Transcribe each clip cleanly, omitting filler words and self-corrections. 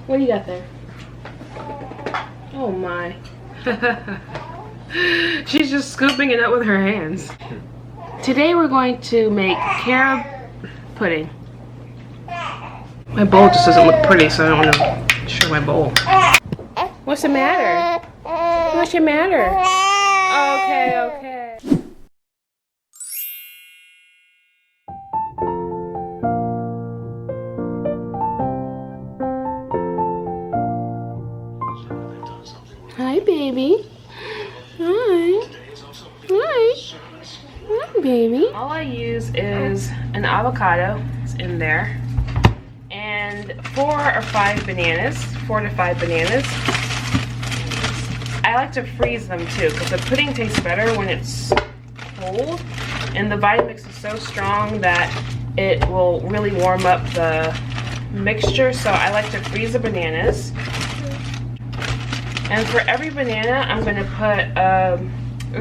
What do you got there? Oh my. She's just scooping it up with her hands. Today we're going to make carob pudding. My bowl just doesn't look pretty, so I don't want to show my bowl. What's the matter? What's your matter? Okay, okay. Hi, baby. Hi. Hi. Hi, baby. All I use is an avocado. It's in there. And 4 to 5 bananas. I like to freeze them too because the pudding tastes better when it's cold. And the Vitamix is so strong that it will really warm up the mixture. So I like to freeze the bananas. And for every banana, I'm going to put a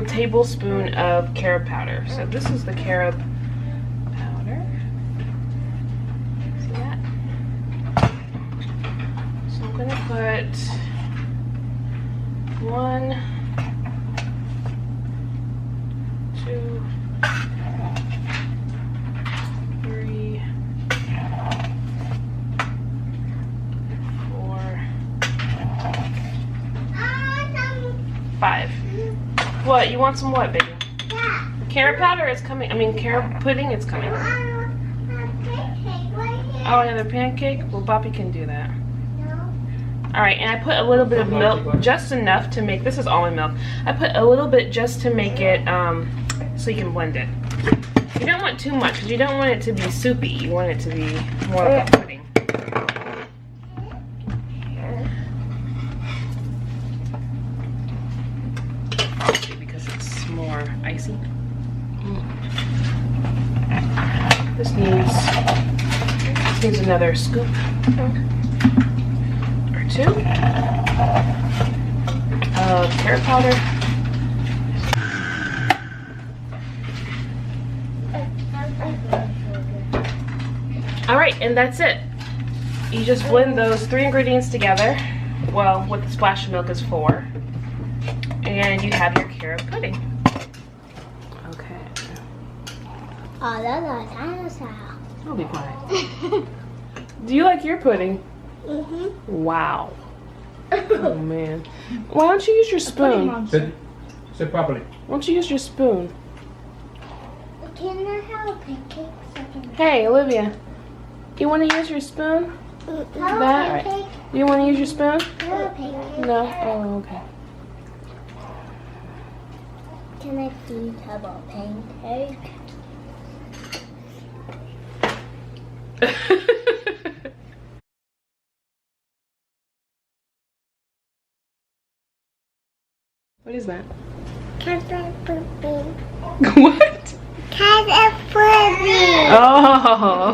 tablespoon of carob powder. So this is the carob powder. See that? So I'm going to put 1, 2, 3, 4, 5. What? You want some what, baby? Yeah. Carob powder is coming. I mean, carob pudding is coming. Oh, another pancake? Well, Boppy can do that. Alright, and I put a little bit of milk, just enough to make, this is almond milk. I put a little bit just to make it, so you can blend it. You don't want too much, because you don't want it to be soupy. You want it to be more like a pudding. Because it's more icy. This needs another scoop. Or 2 of carob powder. Alright, and that's it. You just blend those 3 ingredients together. Well, with the splash of milk is 4. And you have your carob pudding. Okay. I'll be quiet. Do you like your pudding? Wow. Oh man. Why don't you use your spoon? Sit properly. Why don't you use your spoon? Can I have a pancake? Hey, Olivia. You want to use your spoon? That right. You want to use your spoon? No? Oh, okay. Can I please have a pancake? What is that? Carob pudding. What? Carob pudding. Oh.